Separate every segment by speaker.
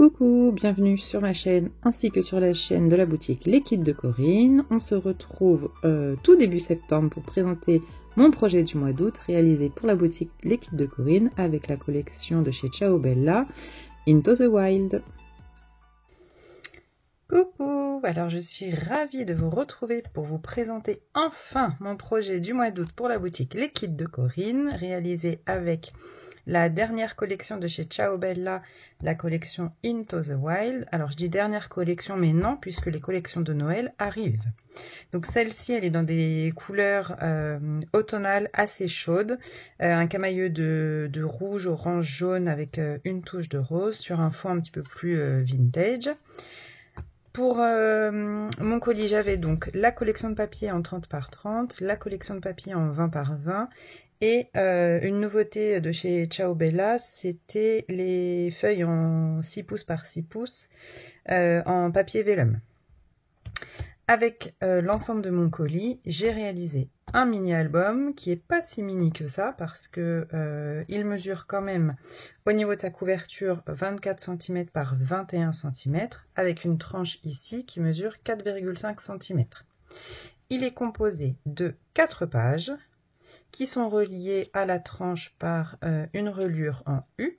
Speaker 1: Coucou, bienvenue sur ma chaîne ainsi que sur la chaîne de la boutique Les Kits de Corinne. On se retrouve tout début septembre pour présenter mon projet du mois d'août réalisé pour la boutique Les Kits de Corinne avec la collection de chez Ciao Bella, Into the Wild. Coucou, alors je suis ravie de vous retrouver pour vous présenter enfin mon projet du mois d'août pour la boutique Les Kits de Corinne réalisé avec la dernière collection de chez Ciao Bella, la collection Into the Wild. Alors je dis dernière collection, mais non, puisque les collections de Noël arrivent. Donc celle-ci, elle est dans des couleurs automnales assez chaudes. Un camailleux de rouge, orange, jaune avec une touche de rose sur un fond un petit peu plus vintage. Pour mon colis, j'avais donc la collection de papier en 30 par 30, la collection de papier en 20 par 20 et une nouveauté de chez Ciao Bella, c'était les feuilles en 6 pouces par 6 pouces en papier vellum. Avec l'ensemble de mon colis, j'ai réalisé un mini-album qui n'est pas si mini que ça parce que il mesure quand même au niveau de sa couverture 24 cm par 21 cm avec une tranche ici qui mesure 4,5 cm. Il est composé de 4 pages qui sont reliées à la tranche par une reliure en U.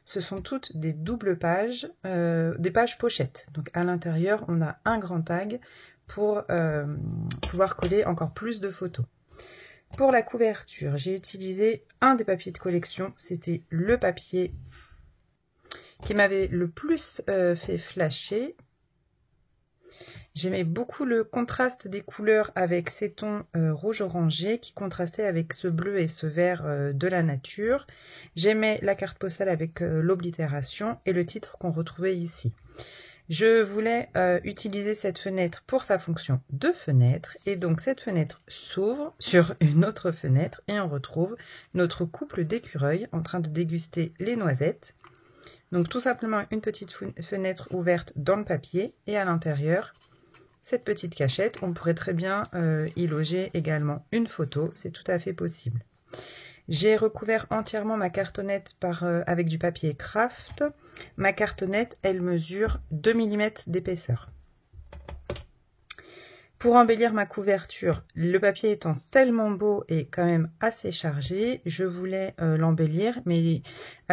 Speaker 1: Ce sont toutes des doubles pages, des pages pochettes. Donc à l'intérieur, on a un grand tag pour pouvoir coller encore plus de photos. Pour la couverture, j'ai utilisé un des papiers de collection. C'était le papier qui m'avait le plus fait flasher. J'aimais beaucoup le contraste des couleurs avec ces tons rouge orangé qui contrastaient avec ce bleu et ce vert de la nature. J'aimais la carte postale avec l'oblitération et le titre qu'on retrouvait ici. Je voulais utiliser cette fenêtre pour sa fonction de fenêtre et donc cette fenêtre s'ouvre sur une autre fenêtre et on retrouve notre couple d'écureuils en train de déguster les noisettes. Donc tout simplement une petite fenêtre ouverte dans le papier et à l'intérieur cette petite cachette. On pourrait très bien y loger également une photo, c'est tout à fait possible. J'ai recouvert entièrement ma cartonnette avec du papier craft. Ma cartonnette, elle mesure 2 mm d'épaisseur. Pour embellir ma couverture, le papier étant tellement beau et quand même assez chargé, je voulais l'embellir, mais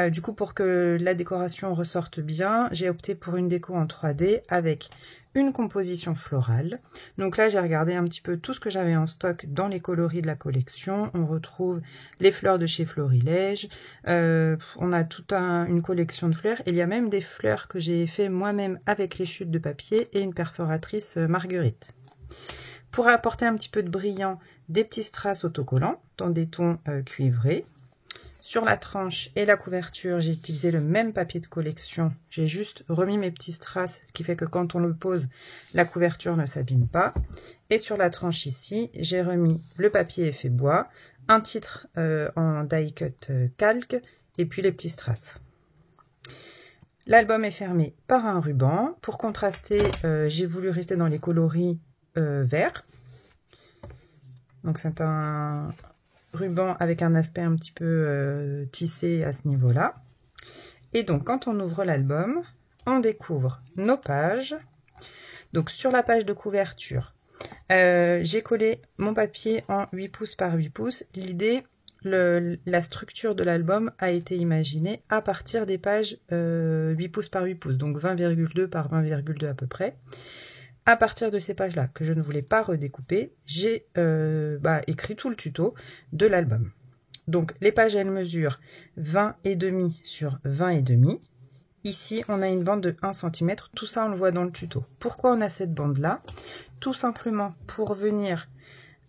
Speaker 1: du coup pour que la décoration ressorte bien, j'ai opté pour une déco en 3D avec une composition florale. Donc là, j'ai regardé un petit peu tout ce que j'avais en stock dans les coloris de la collection. On retrouve les fleurs de chez Florilège. On a toute une collection de fleurs. Il y a même des fleurs que j'ai fait moi-même avec les chutes de papier et une perforatrice Marguerite. Pour apporter un petit peu de brillant, des petits strass autocollants dans des tons cuivrés. Sur la tranche et la couverture, j'ai utilisé le même papier de collection. J'ai juste remis mes petits strass, ce qui fait que quand on le pose, la couverture ne s'abîme pas. Et sur la tranche ici, j'ai remis le papier effet bois, un titre en die cut calque et puis les petits strass. L'album est fermé par un ruban. Pour contraster, j'ai voulu rester dans les coloris verts. Donc c'est un ruban avec un aspect un petit peu tissé à ce niveau-là. Et donc, quand on ouvre l'album, on découvre nos pages. Donc, sur la page de couverture, j'ai collé mon papier en 8 pouces par 8 pouces. L'idée, la structure de l'album a été imaginée à partir des pages 8 pouces par 8 pouces, donc 20,2 par 20,2 à peu près. À partir de ces pages-là, que je ne voulais pas redécouper, j'ai écrit tout le tuto de l'album. Donc, les pages, elles mesurent 20,5 sur 20,5. Ici, on a une bande de 1 cm. Tout ça, on le voit dans le tuto. Pourquoi on a cette bande-là? Tout simplement pour venir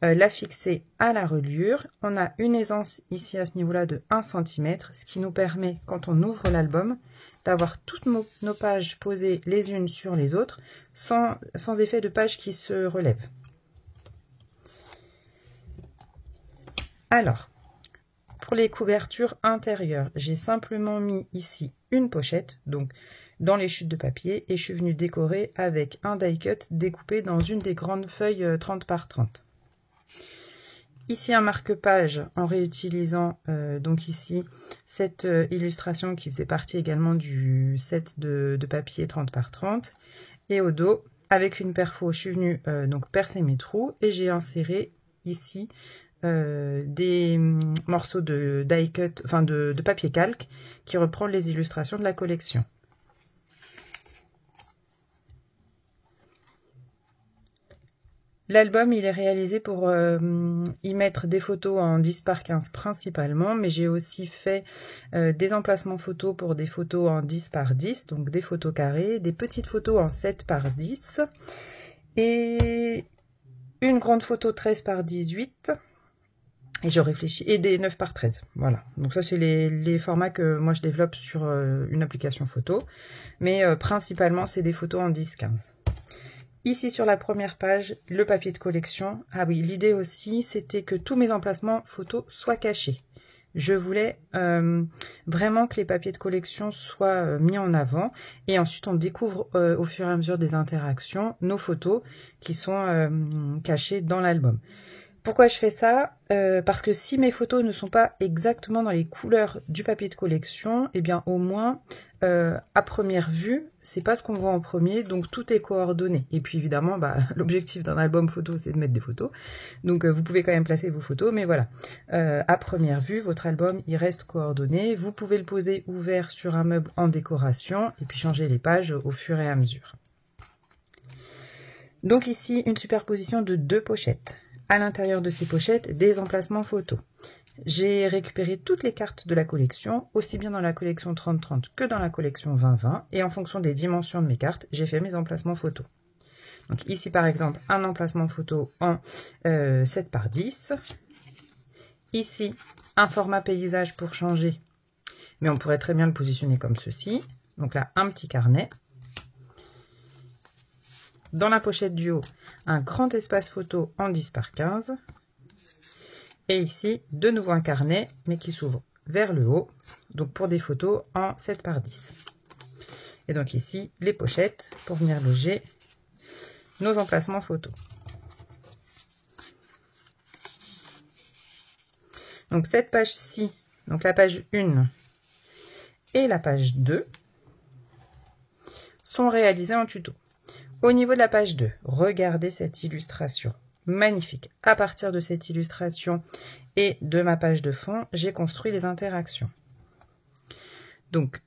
Speaker 1: la fixer à la reliure. On a une aisance ici à ce niveau-là de 1 cm, ce qui nous permet, quand on ouvre l'album, d'avoir toutes nos pages posées les unes sur les autres, sans effet de page qui se relève. Alors, pour les couvertures intérieures, j'ai simplement mis ici une pochette, donc dans les chutes de papier, et je suis venue décorer avec un die cut découpé dans une des grandes feuilles 30 par 30. Ici un marque-page en réutilisant donc ici cette illustration qui faisait partie également du set de papier 30 par 30. Et au dos, avec une perfo, je suis venue donc percer mes trous et j'ai inséré ici des morceaux de die cut, enfin de papier calque qui reprend les illustrations de la collection. L'album, il est réalisé pour y mettre des photos en 10 par 15 principalement, mais j'ai aussi fait des emplacements photos pour des photos en 10 par 10, donc des photos carrées, des petites photos en 7 par 10, et une grande photo 13 par 18, et je réfléchis, et des 9 par 13, voilà. Donc ça, c'est les formats que moi je développe sur une application photo, mais principalement, c'est des photos en 10-15. Ici sur la première page, le papier de collection. Ah oui, l'idée aussi, c'était que tous mes emplacements photos soient cachés. Je voulais vraiment que les papiers de collection soient mis en avant. Et ensuite, on découvre au fur et à mesure des interactions nos photos qui sont cachées dans l'album. Pourquoi je fais ça? Parce que si mes photos ne sont pas exactement dans les couleurs du papier de collection, eh bien au moins, à première vue, c'est pas ce qu'on voit en premier, donc tout est coordonné. Et puis évidemment, l'objectif d'un album photo, c'est de mettre des photos. Donc vous pouvez quand même placer vos photos, mais voilà. À première vue, votre album, il reste coordonné. Vous pouvez le poser ouvert sur un meuble en décoration, et puis changer les pages au fur et à mesure. Donc ici, une superposition de 2 pochettes. À l'intérieur de ces pochettes, des emplacements photos. J'ai récupéré toutes les cartes de la collection, aussi bien dans la collection 30-30 que dans la collection 20-20, et en fonction des dimensions de mes cartes, j'ai fait mes emplacements photos. Donc ici par exemple, un emplacement photo en 7 par 10. Ici, un format paysage pour changer, mais on pourrait très bien le positionner comme ceci. Donc là, un petit carnet. Dans la pochette du haut, un grand espace photo en 10 par 15. Et ici, de nouveau un carnet, mais qui s'ouvre vers le haut, donc pour des photos en 7 par 10. Et donc ici, les pochettes pour venir loger nos emplacements photos. Donc cette page-ci, donc la page 1 et la page 2, sont réalisées en tuto. Au niveau de la page 2, regardez cette illustration. Magnifique. À partir de cette illustration et de ma page de fond, j'ai construit les interactions. Donc,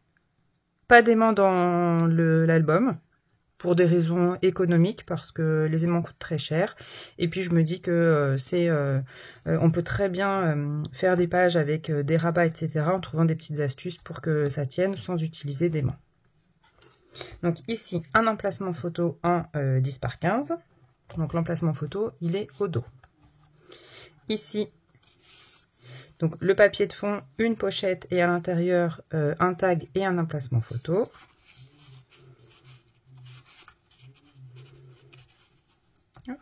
Speaker 1: pas d'aimants dans l'album, pour des raisons économiques, parce que les aimants coûtent très cher. Et puis, je me dis que on peut très bien faire des pages avec des rabats, etc., en trouvant des petites astuces pour que ça tienne sans utiliser d'aimants. Donc ici, un emplacement photo en 10 par 15. Donc l'emplacement photo, il est au dos. Ici, donc le papier de fond, une pochette et à l'intérieur un tag et un emplacement photo. Hop.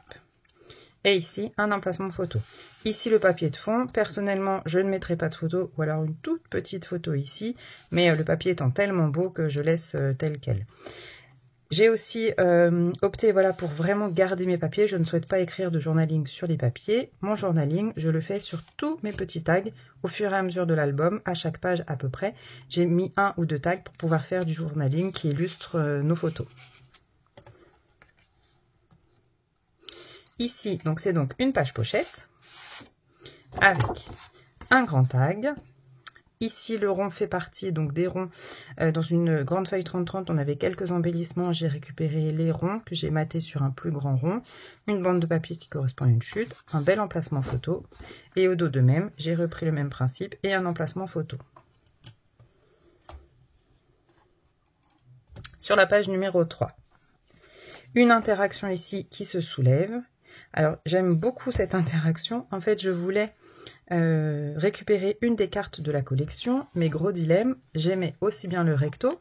Speaker 1: Et ici, un emplacement photo. Ici, le papier de fond. Personnellement, je ne mettrai pas de photo, ou alors une toute petite photo ici, mais le papier étant tellement beau que je laisse tel quel. J'ai aussi opté pour vraiment garder mes papiers. Je ne souhaite pas écrire de journaling sur les papiers. Mon journaling, je le fais sur tous mes petits tags au fur et à mesure de l'album. À chaque page à peu près, j'ai mis 1 ou 2 tags pour pouvoir faire du journaling qui illustre nos photos. Ici, donc c'est donc une page pochette avec un grand tag. Ici, le rond fait partie donc des ronds. Dans une grande feuille 30-30, on avait quelques embellissements. J'ai récupéré les ronds que j'ai matés sur un plus grand rond. Une bande de papier qui correspond à une chute. Un bel emplacement photo. Et au dos de même, j'ai repris le même principe et un emplacement photo. Sur la page numéro 3. Une interaction ici qui se soulève. Alors, j'aime beaucoup cette interaction. En fait, je voulais récupérer une des cartes de la collection, mais gros dilemme, j'aimais aussi bien le recto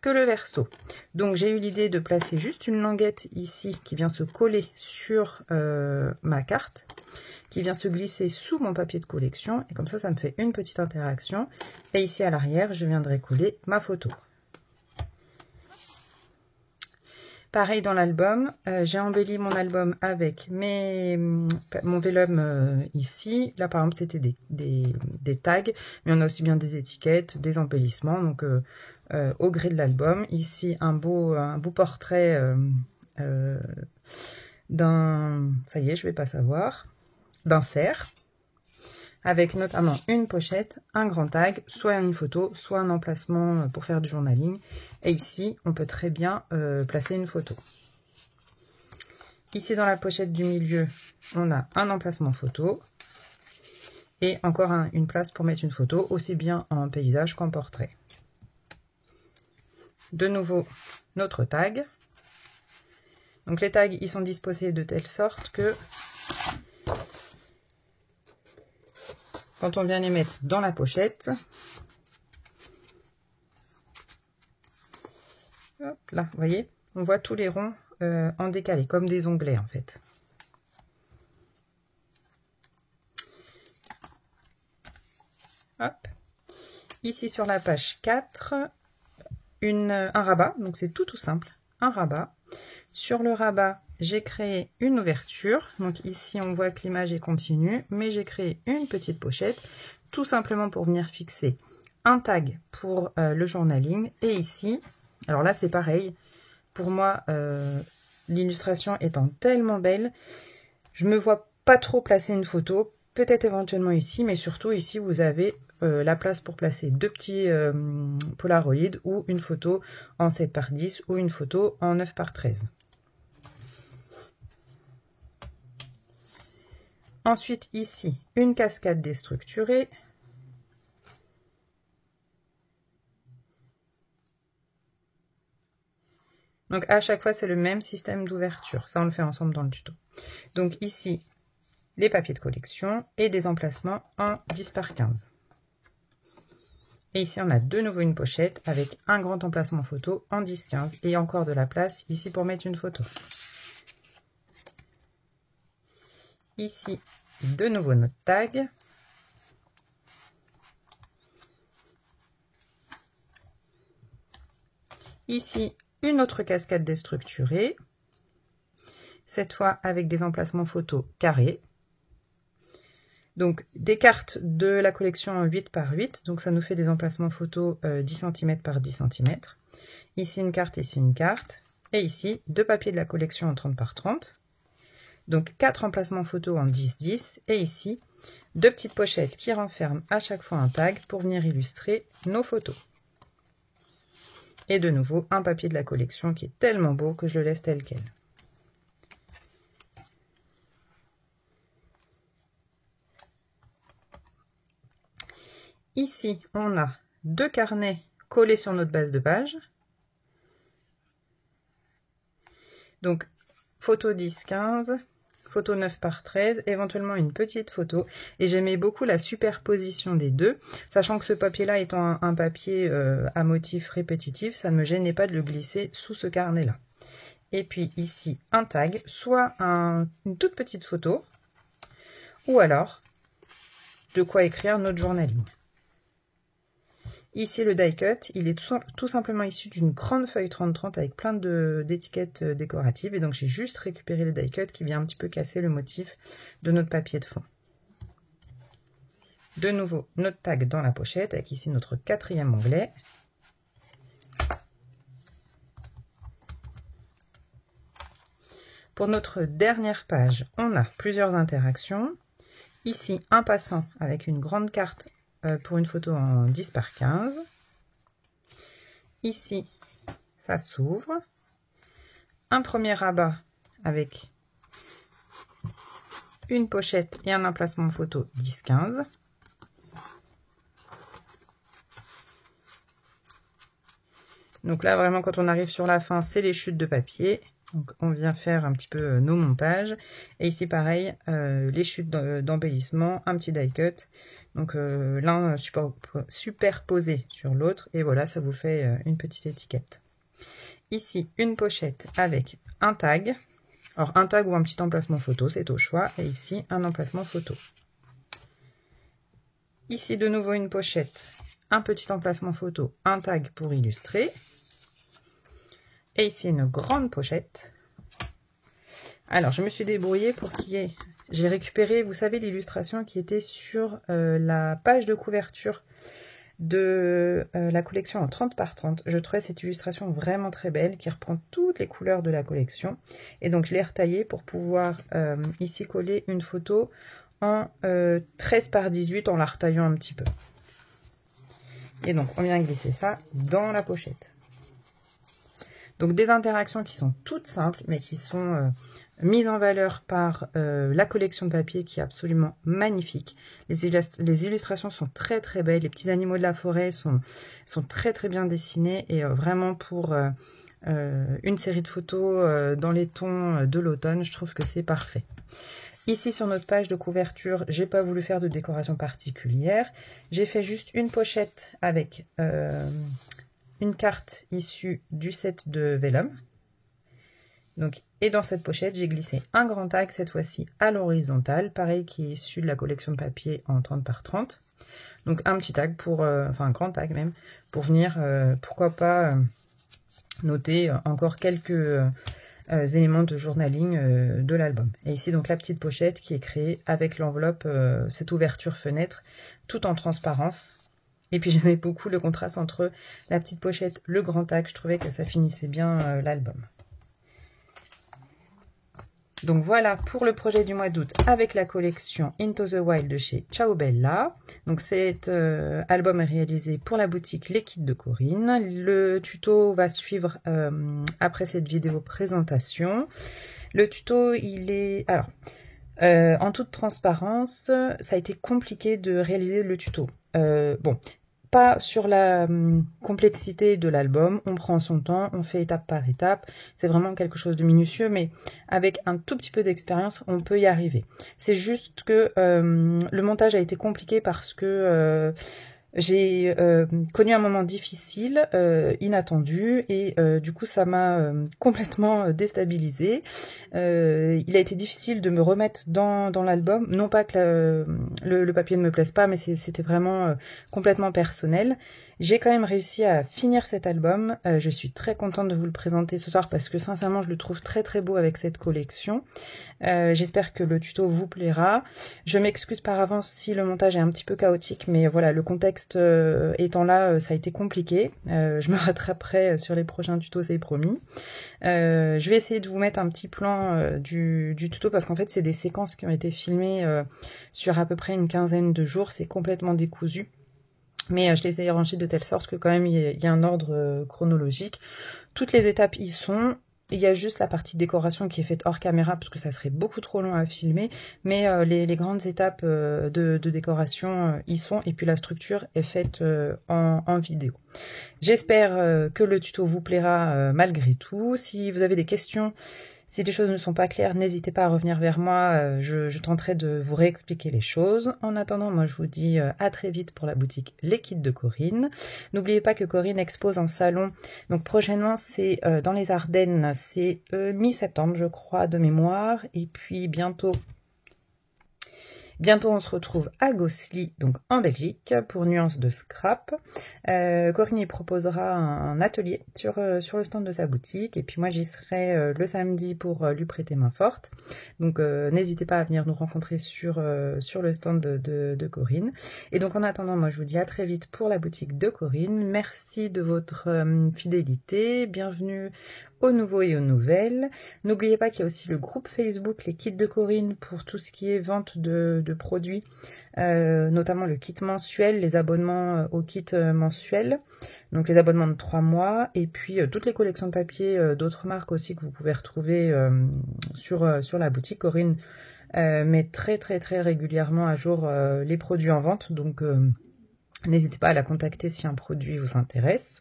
Speaker 1: que le verso. Donc j'ai eu l'idée de placer juste une languette ici qui vient se coller sur ma carte, qui vient se glisser sous mon papier de collection, et comme ça, ça me fait une petite interaction. Et ici à l'arrière, je viendrai coller ma photo. Pareil dans l'album, j'ai embelli mon album avec mon vélum ici. Là par exemple c'était des tags, mais on a aussi bien des étiquettes, des embellissements, donc au gré de l'album. Ici un beau portrait ça y est, je vais pas savoir, d'un cerf, avec notamment une pochette, un grand tag, soit une photo, soit un emplacement pour faire du journaling. Et ici, on peut très bien placer une photo. Ici, dans la pochette du milieu, on a un emplacement photo et encore une place pour mettre une photo, aussi bien en paysage qu'en portrait. De nouveau, notre tag. Donc les tags, ils sont disposés de telle sorte que quand on vient les mettre dans la pochette, hop là, vous voyez, on voit tous les ronds en décalé, comme des onglets en fait. Hop. Ici sur la page 4, un rabat, donc c'est tout simple, un rabat. Sur le rabat, j'ai créé une ouverture, donc ici on voit que l'image est continue, mais j'ai créé une petite pochette, tout simplement pour venir fixer un tag pour le journaling. Et ici, alors là c'est pareil, pour moi l'illustration étant tellement belle, je me vois pas trop placer une photo, peut-être éventuellement ici, mais surtout ici vous avez la place pour placer deux petits Polaroid ou une photo en 7 par 10 ou une photo en 9 par 13. Ensuite ici, une cascade déstructurée. Donc à chaque fois c'est le même système d'ouverture, ça on le fait ensemble dans le tuto. Donc ici, les papiers de collection et des emplacements en 10 par 15. Et ici, on a de nouveau une pochette avec un grand emplacement photo en 10-15 et encore de la place ici pour mettre une photo. Ici, de nouveau notre tag. Ici, une autre cascade déstructurée. Cette fois avec des emplacements photos carrés. Donc des cartes de la collection 8 par 8, donc ça nous fait des emplacements photos 10 cm par 10 cm. Ici une carte, ici une carte. Et ici, deux papiers de la collection en 30 par 30. Donc 4 emplacements photos en 10-10. Et ici, deux petites pochettes qui renferment à chaque fois un tag pour venir illustrer nos photos. Et de nouveau, un papier de la collection qui est tellement beau que je le laisse tel quel. Ici, on a deux carnets collés sur notre base de page. Donc, photo 10-15, photo 9 par 13, éventuellement une petite photo. Et j'aimais beaucoup la superposition des deux, sachant que ce papier-là étant un papier à motif répétitif, ça ne me gênait pas de le glisser sous ce carnet-là. Et puis ici, un tag, soit une toute petite photo, ou alors de quoi écrire notre journaling. Ici, le die cut, il est tout simplement issu d'une grande feuille 30-30 avec plein d'étiquettes décoratives. Et donc, j'ai juste récupéré le die cut qui vient un petit peu casser le motif de notre papier de fond. De nouveau, notre tag dans la pochette avec ici notre 4e onglet. Pour notre dernière page, on a plusieurs interactions. Ici, un passant avec une grande carte pour une photo en 10 par 15. Ici, ça s'ouvre. Un premier rabat avec une pochette et un emplacement photo 10-15. Donc là, vraiment, quand on arrive sur la fin, c'est les chutes de papier. Donc on vient faire un petit peu nos montages. Et ici, pareil, les chutes d'embellissement, un petit die cut. Donc l'un superposé sur l'autre. Et voilà, ça vous fait une petite étiquette. Ici, une pochette avec un tag. Alors un tag ou un petit emplacement photo, c'est au choix. Et ici, un emplacement photo. Ici, de nouveau, une pochette, un petit emplacement photo, un tag pour illustrer. Et ici, une grande pochette. Alors, je me suis débrouillée pour qu'il y ait... J'ai récupéré, vous savez, l'illustration qui était sur la page de couverture de la collection en 30 par 30. Je trouvais cette illustration vraiment très belle, qui reprend toutes les couleurs de la collection. Et donc, je l'ai retaillée pour pouvoir ici coller une photo en 13 par 18 en la retaillant un petit peu. Et donc, on vient glisser ça dans la pochette. Donc, des interactions qui sont toutes simples, mais qui sont mises en valeur par la collection de papier qui est absolument magnifique. Les illustrations sont très très belles. Les petits animaux de la forêt sont très très bien dessinés. Et vraiment pour une série de photos dans les tons de l'automne, je trouve que c'est parfait. Ici, sur notre page de couverture, j'ai pas voulu faire de décoration particulière. J'ai fait juste une pochette avec une carte issue du set de Vellum. Donc, et dans cette pochette, j'ai glissé un grand tag, cette fois-ci à l'horizontale, pareil, qui est issu de la collection de papier en 30 par 30. Donc, un petit tag, enfin un grand tag même, pour venir, pourquoi pas, noter encore quelques éléments de journaling de l'album. Et ici, donc, la petite pochette qui est créée avec l'enveloppe, cette ouverture fenêtre, tout en transparence. Et puis, j'aimais beaucoup le contraste entre la petite pochette, le grand tag. Je trouvais que ça finissait bien l'album. Donc voilà pour le projet du mois d'août avec la collection Into the Wild de chez Ciao Bella. Donc cet album est réalisé pour la boutique Les Kits de Corinne. Le tuto va suivre après cette vidéo présentation. Le tuto, il est... Alors, en toute transparence, ça a été compliqué de réaliser le tuto. Bon, pas sur la complexité de l'album, on prend son temps, on fait étape par étape, c'est vraiment quelque chose de minutieux, mais avec un tout petit peu d'expérience, on peut y arriver. C'est juste que le montage a été compliqué parce que j'ai connu un moment difficile, inattendu, et du coup ça m'a complètement déstabilisée. Il a été difficile de me remettre dans l'album, non pas que le papier ne me plaise pas, mais c'était vraiment complètement personnel. J'ai quand même réussi à finir cet album, je suis très contente de vous le présenter ce soir parce que sincèrement je le trouve très très beau avec cette collection. J'espère que le tuto vous plaira. Je m'excuse par avance si le montage est un petit peu chaotique, mais voilà, le contexte étant là, ça a été compliqué. Je me rattraperai sur les prochains tutos, c'est promis. Je vais essayer de vous mettre un petit plan du tuto parce qu'en fait c'est des séquences qui ont été filmées sur à peu près une quinzaine de jours, c'est complètement décousu. Mais je les ai rangées de telle sorte que quand même il y a un ordre chronologique. Toutes les étapes y sont. Il y a juste la partie décoration qui est faite hors caméra parce que ça serait beaucoup trop long à filmer. Mais les grandes étapes de décoration y sont. Et puis la structure est faite en vidéo. J'espère que le tuto vous plaira malgré tout. Si vous avez des questions... Si les choses ne sont pas claires, n'hésitez pas à revenir vers moi, je tenterai de vous réexpliquer les choses. En attendant, moi je vous dis à très vite pour la boutique Les Kits de Corinne. N'oubliez pas que Corinne expose en salon, donc prochainement c'est dans les Ardennes, c'est mi-septembre je crois de mémoire, et puis bientôt on se retrouve à Gosselies, donc en Belgique, pour Nuances de Scrap. Corinne y proposera un atelier sur le stand de sa boutique. Et puis moi, j'y serai le samedi pour lui prêter main forte. Donc n'hésitez pas à venir nous rencontrer sur le stand de Corinne. Et donc en attendant, moi je vous dis à très vite pour la boutique de Corinne. Merci de votre fidélité. Bienvenue aux nouveaux et aux nouvelles. N'oubliez pas qu'il y a aussi le groupe Facebook Les Kits de Corinne pour tout ce qui est vente de produits, notamment le kit mensuel, les abonnements au kit mensuel, donc les abonnements de 3 mois, et puis toutes les collections de papier d'autres marques aussi que vous pouvez retrouver sur la boutique. Corinne met très régulièrement à jour les produits en vente, donc n'hésitez pas à la contacter si un produit vous intéresse.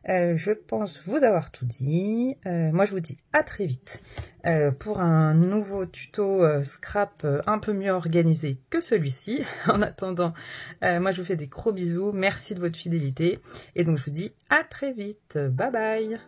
Speaker 1: Je pense vous avoir tout dit. Moi, je vous dis à très vite pour un nouveau tuto scrap un peu mieux organisé que celui-ci. En attendant, moi, je vous fais des gros bisous. Merci de votre fidélité. Et donc, je vous dis à très vite. Bye bye.